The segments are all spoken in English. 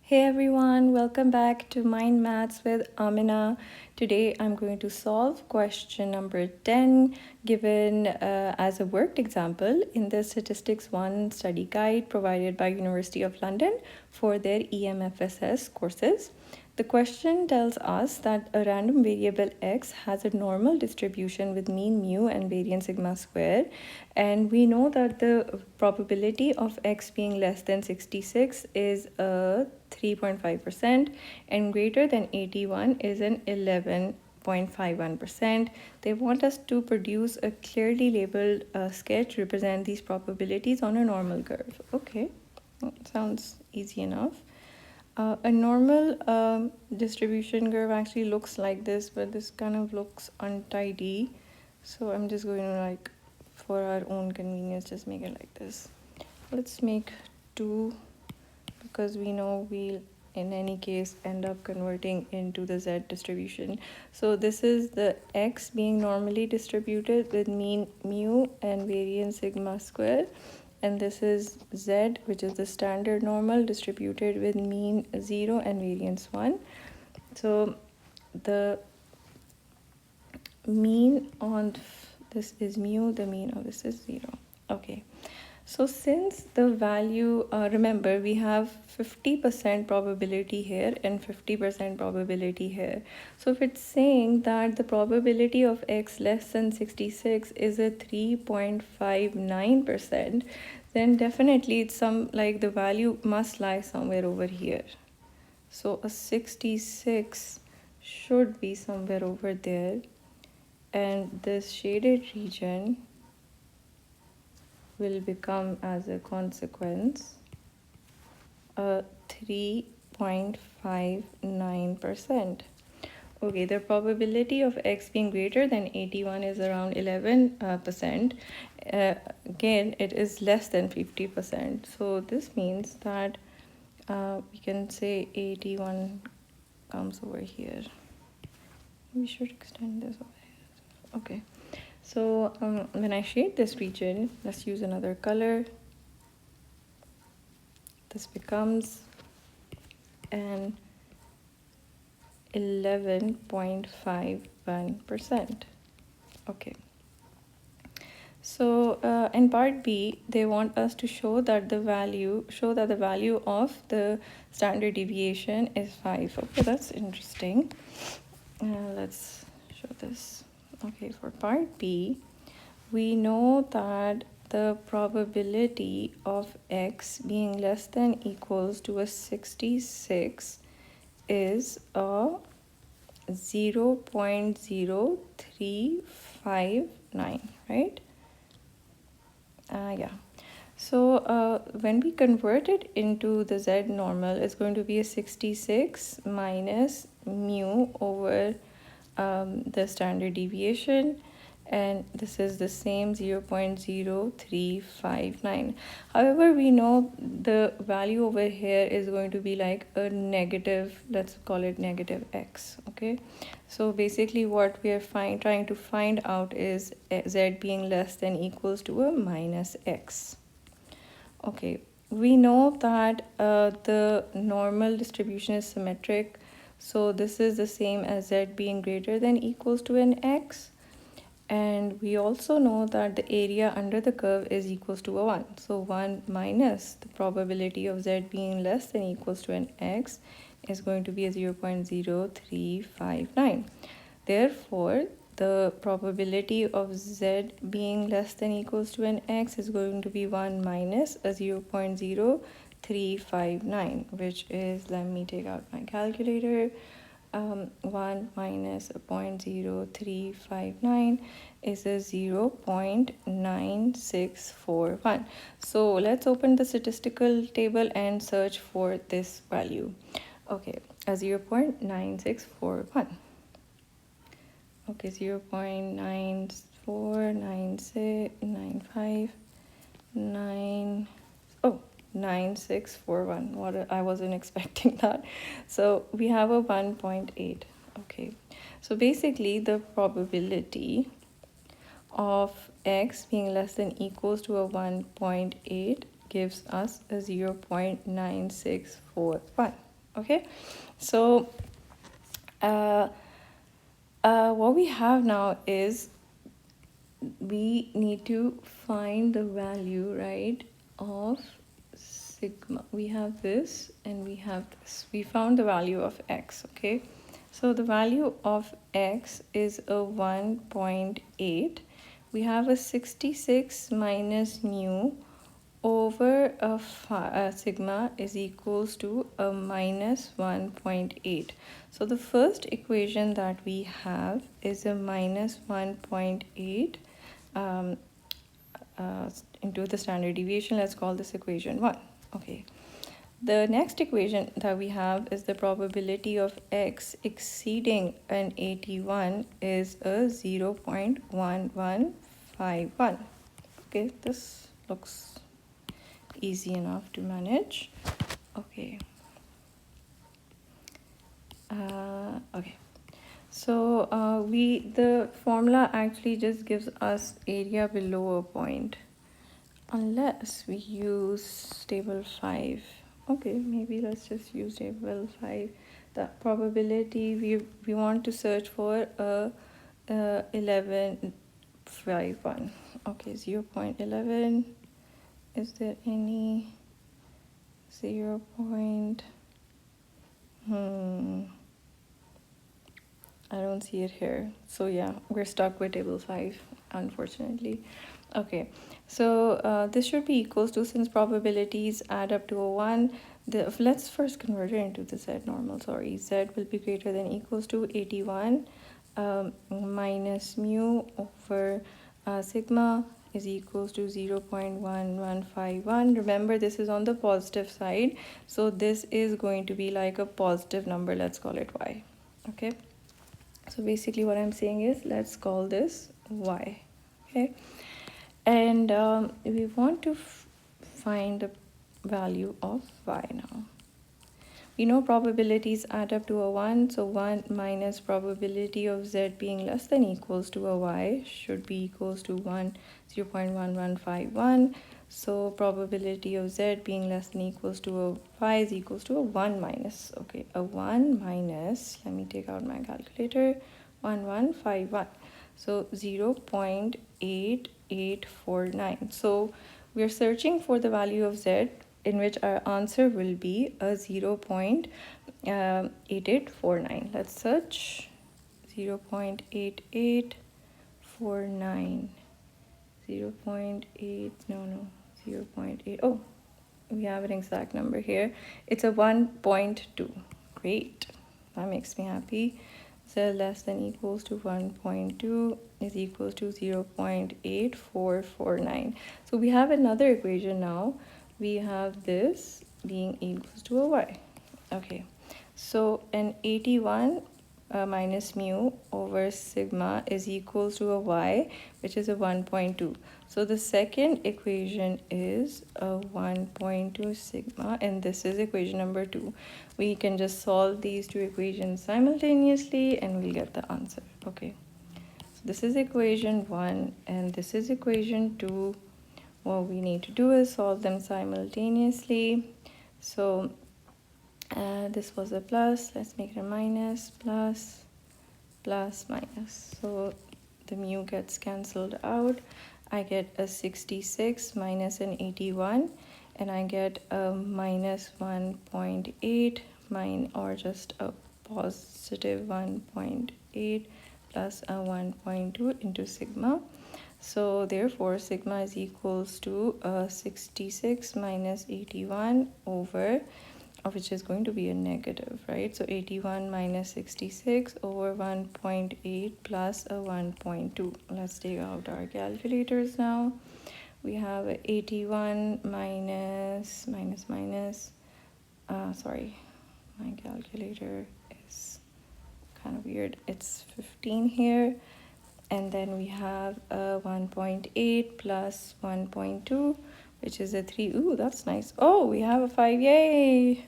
Hey everyone, welcome back to Mind Maths with Amina. Today I'm going to solve question number 10 given as a worked example in the Statistics 1 study guide provided by University of London for their EMFSS courses. The question tells us that a random variable x has a normal distribution with mean mu and variance sigma square, and we know that the probability of x being less than 66 is a 3.5% and greater than 81 is an 11.51%. They want us to produce a clearly labeled sketch to represent these probabilities on a normal curve. Okay, sounds easy enough. A normal distribution curve actually looks like this, but this kind of looks untidy. So I'm just going to, for our own convenience, just make it like this. Let's make 2 because we know we'll in any case end up converting into the z distribution. So this is the x being normally distributed with mean mu and variance sigma square, and this is z, which is the standard normal distributed with mean 0 and variance 1. So the mean on this is mu, the mean of this is 0. Okay, so since the value, remember we have 50% probability here and 50% probability here. So if it's saying that the probability of x less than 66 is a 3.59%, then definitely it's the value must lie somewhere over here. So a 66 should be somewhere over there, and this shaded region will become as a consequence a 3.59%. Okay, the probability of x being greater than 81 is around 11%. Again, it is less than 50%. So this means that we can say 81 comes over here. We should extend this over here. Okay. So when I shade this region, let's use another color. This becomes an 11.51%. Okay. So in part B, they want us to show that the value of the standard deviation is 5. Okay, that's interesting. Let's show this. Okay, for part B, we know that the probability of x being less than equals to a 66 is a 0.0359, right? Yeah. So when we convert it into the z normal, it's going to be a 66 minus mu over the standard deviation, and this is the same 0.0359. However, we know the value over here is going to be like a negative, let's call it negative x. Okay, so basically what we are trying to find out is z being less than equals to a minus x. Okay, we know that the normal distribution is symmetric, so this is the same as z being greater than equals to an x. And we also know that the area under the curve is equals to a 1. So 1 minus the probability of z being less than equals to an x is going to be a 0.0359. Therefore, the probability of z being less than equals to an x is going to be 1 minus a 0.0359, which is, let me take out my calculator. 1 minus a 0.0359 is a 0.9641. So let's open the statistical table and search for this value. Okay, a 0.9641. Okay, 0.949695 9641. What, I wasn't expecting that. So we have a 1.8. Okay, so basically the probability of x being less than equals to a 1.8 gives us a 0.9641. Okay, so what we have now is we need to find the value, right, of sigma. We have this and we have this. We found the value of x, okay? So the value of x is a 1.8. We have a 66 minus mu over a sigma is equals to a minus 1.8. So the first equation that we have is a minus 1.8 into the standard deviation. Let's call this equation 1. Okay. The next equation that we have is the probability of x exceeding an 81 is a 0.1151. Okay, this looks easy enough to manage. Okay. Okay. So the formula actually just gives us area below a point, unless we use table 5. Okay, maybe let's just use table 5. The probability we want to search for a 1151. Okay, 0.11. Is there any 0. I don't see it here. So yeah, we're stuck with table 5, unfortunately. Okay, so this should be equals to, since probabilities add up to a 1, let's first convert it into the z normal. Sorry, z will be greater than equals to 81 minus mu over sigma is equals to 0.1151. Remember, this is on the positive side, so this is going to be like a positive number. Let's call it y. Okay, so basically what I'm saying is, let's call this y. Okay, and we want to find the value of y now. We know probabilities add up to a 1, so 1 minus probability of z being less than equals to a y should be equals to 0.1151. So probability of z being less than equals to a y is equals to a 1 minus, okay, a 1 minus, let me take out my calculator, 1151. So 0.8849. So we're searching for the value of z, in which our answer will be a 0.8849. Let's search 0.8849. 0.8, no, 0.8. Oh, we have an exact number here. It's a 1.2. Great, that makes me happy. Z less than equals to 1.2 is equals to 0.8449. So we have another equation now. We have this being equals to a y. Okay, so an 81 minus mu over sigma is equals to a y, which is a 1.2. So the second equation is a 1.2 sigma, and this is equation number 2. We can just solve these two equations simultaneously and we'll get the answer. Okay, so this is equation 1 and this is equation 2. What we need to do is solve them simultaneously. So this was a plus, let's make it a minus, plus, plus, minus. So the mu gets cancelled out. I get a 66 minus an 81, and I get a minus 1.8 or just a positive 1.8 plus a 1.2 into sigma. So therefore sigma is equals to 66 minus 81 over, which is going to be a negative, right? So 81 minus 66 over 1.8 plus a 1.2. Let's take out our calculators now. We have 81 minus, sorry, my calculator is kind of weird. It's 15 here. And then we have a 1.8 plus 1.2, which is a 3. Ooh, that's nice. Oh, we have a 5. Yay!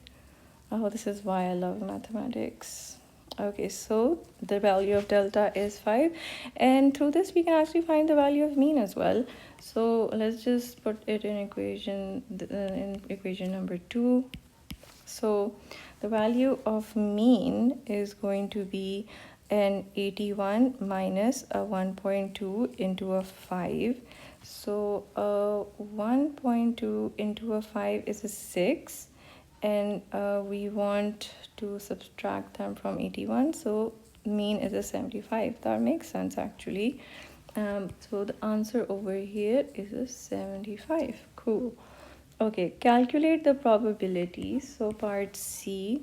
Oh, this is why I love mathematics. Okay, so the value of delta is 5. And through this, we can actually find the value of mean as well. So let's just put it in equation number 2. So the value of mean is going to be an 81 minus a 1.2 into a 5. So 1.2 into a 5 is a 6, and we want to subtract them from 81, so mean is a 75. That makes sense actually. So the answer over here is a 75. Cool. Okay, calculate the probabilities. So part C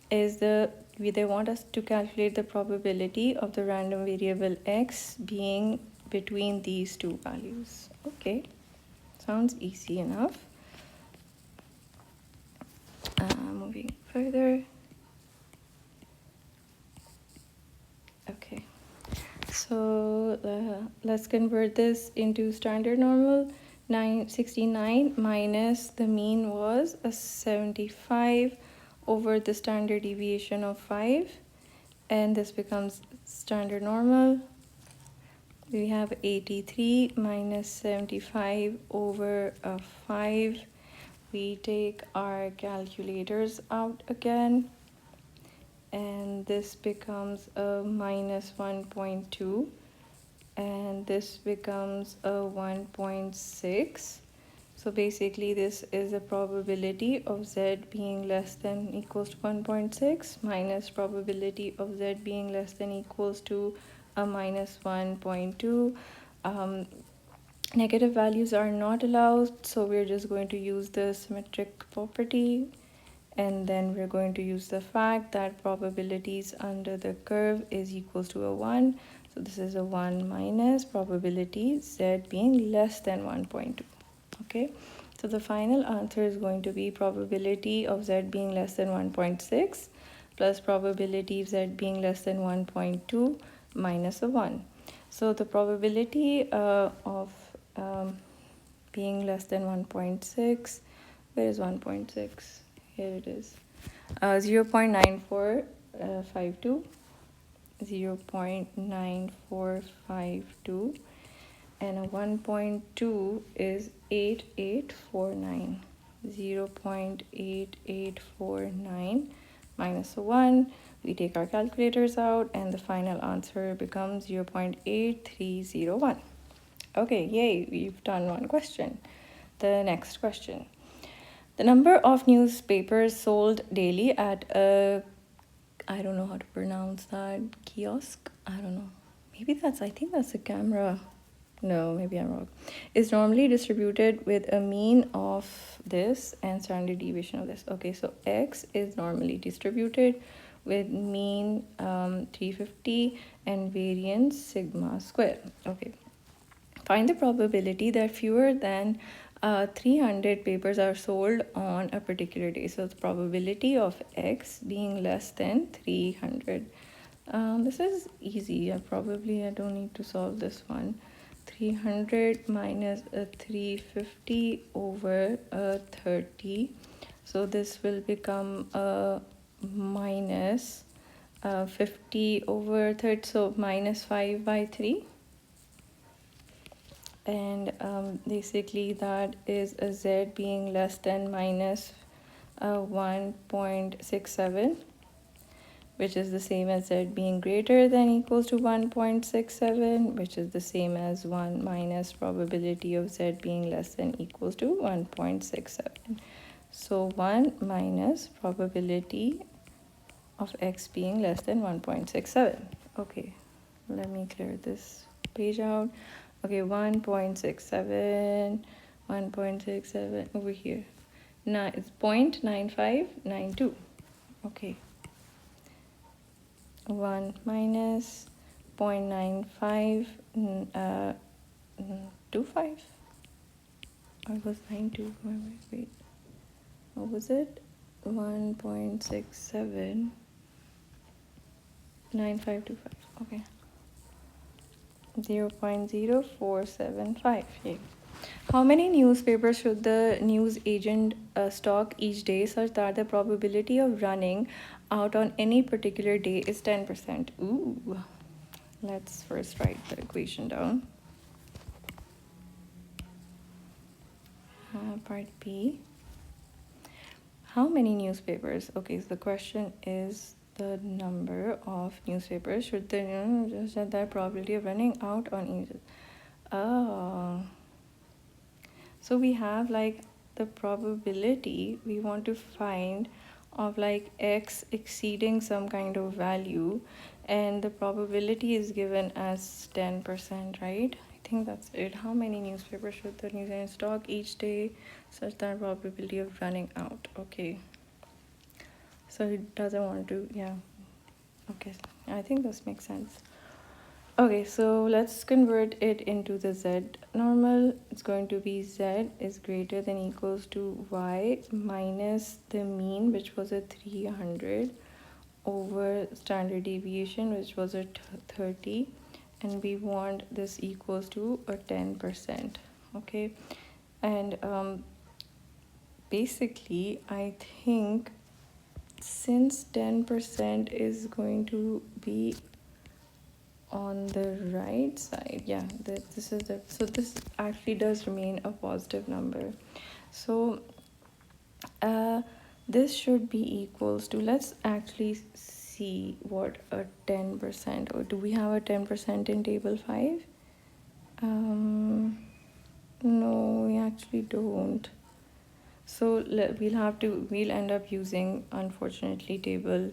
is they want us to calculate the probability of the random variable x being between these two values. Okay, sounds easy enough. Moving further. Okay, so let's convert this into standard normal. 969 minus the mean was a 75 over the standard deviation of 5, and this becomes standard normal. We have 83 minus 75 over 5. We take our calculators out again, and this becomes a minus 1.2, and this becomes a 1.6. So basically this is a probability of z being less than equals to 1.6 minus probability of z being less than equals to a minus 1.2. Negative values are not allowed, so we're just going to use the symmetric property, and then we're going to use the fact that probabilities under the curve is equals to a 1. So this is a 1 minus probability z being less than 1.2. Okay, so the final answer is going to be probability of z being less than 1.6 plus probability of z being less than 1.2 minus a 1. So the probability of being less than 1.6, where is 1.6? Here it is. 0.9452, 0.9452, and a 1.2 is 8849. 0.8849 minus a 1. We take our calculators out, and the final answer becomes 0.8301. Okay, yay, we've done one question. The next question. The number of newspapers sold daily at a, I don't know how to pronounce that, kiosk? I don't know. I think that's a camera. No, maybe I'm wrong. Is normally distributed with a mean of this and standard deviation of this. Okay, so x is normally distributed with mean 350 and variance sigma square. Okay, find the probability that fewer than 300 papers are sold on a particular day. So the probability of x being less than 300. This is easy. I don't need to solve this one. 300 minus a 350 over a 30. So this will become a minus 50 over 30. So minus 5 by 3. And basically that is a z being less than minus 1.67, which is the same as z being greater than equals to 1.67, which is the same as 1 minus probability of z being less than equals to 1.67. So 1 minus probability of x being less than 1.67. Okay, let me clear this page out. Okay, 1.67, 1.67 over here. Now it's 0.9592. Okay. 1 minus 0.9525. Or was 92? Wait. What was it? 1.67 9525. Okay. 0.0475. Yay. How many newspapers should the news agent stock each day such that the probability of running out on any particular day is 10%? Ooh. Let's first write the equation down. Part B. How many newspapers? Okay, so the question is the number of newspapers. Should the just at that probability of running out on each. Oh, so we have like the probability we want to find of like x exceeding some kind of value, and the probability is given as 10%, right? I think that's it. How many newspapers should the New Zealand stock each day such that probability of running out? Okay, so he doesn't want to, yeah. Okay, I think this makes sense. Okay, so let's convert it into the z normal. It's going to be z is greater than equals to y minus the mean, which was a 300, over standard deviation, which was a 30, and we want this equals to a 10%. Okay, and basically I think since 10% is going to be on the right side, yeah, this is the, so this actually does remain a positive number. So this should be equals to, let's actually see what a 10%, or do we have a 10% in table 5? No, we actually don't. So we'll end up using, unfortunately, table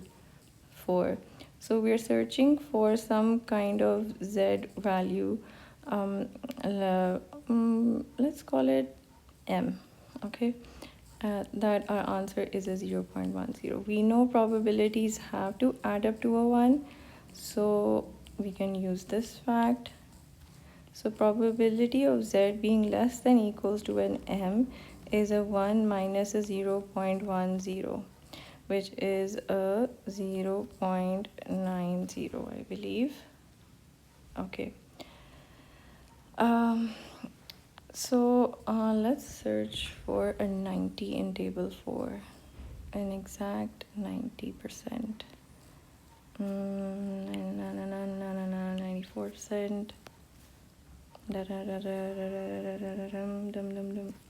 4. So we're searching for some kind of z value. Let's call it m. Okay, that our answer is a 0.10. We know probabilities have to add up to a 1, so we can use this fact. So probability of z being less than equals to an m is a 1 minus a 0.10, which is a 0.90, I believe. Okay. So let's search for a 90 in table 4, an exact 90%. 94%.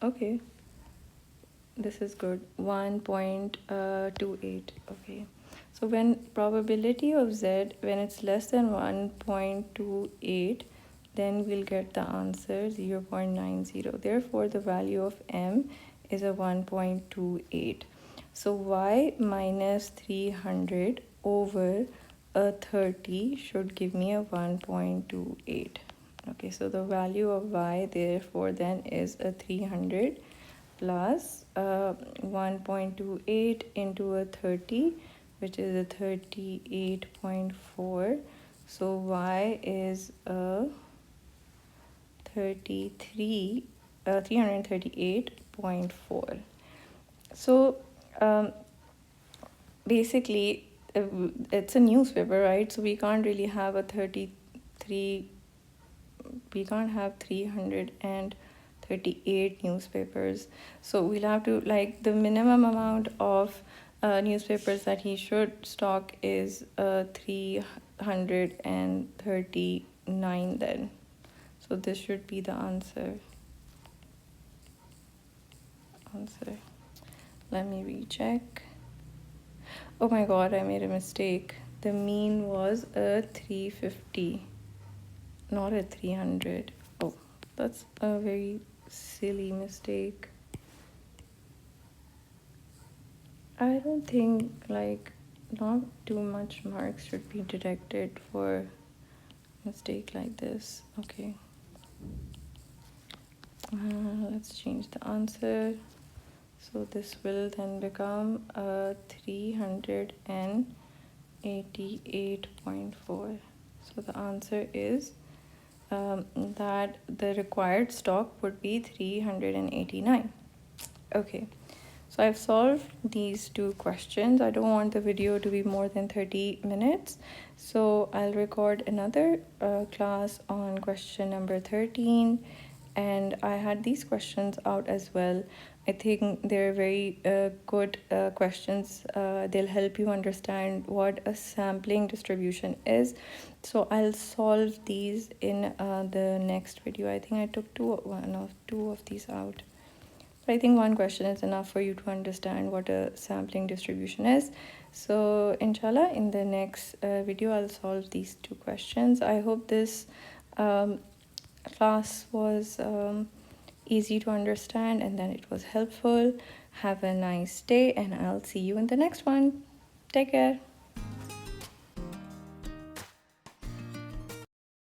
Okay, this is good. 1.28. Okay, so when probability of z, when it's less than 1.28, then we'll get the answer 0.90. Therefore the value of m is a 1.28. so y minus 300 over a 30 should give me a 1.28. Okay, so the value of y therefore then is a 300 plus 1.28 into a 30, which is a 38.4. So y is a 338.4. So basically it's a newspaper, right? So we can't really have a 33, we can't have 338 newspapers. So we'll have to, like, the minimum amount of newspapers that he should stock is 339 then. So this should be the answer. Let me recheck. Oh my god, I made a mistake. The mean was a 350, not a 300. Oh, that's a very silly mistake. I don't think, like, not too much marks should be deducted for a mistake like this. Okay. Let's change the answer. So this will then become 388.4. So the answer is that the required stock would be 389. Okay, so I've solved these two questions. I don't want the video to be more than 30 minutes. So I'll record another class on question number 13. And I had these questions out as well. I think they're very good questions. They'll help you understand what a sampling distribution is. So I'll solve these in the next video. I think I took two of these out. But I think one question is enough for you to understand what a sampling distribution is. So inshallah, in the next video, I'll solve these two questions. I hope this class was easy to understand and then it was helpful. Have a nice day, and I'll see you in the next one. Take care.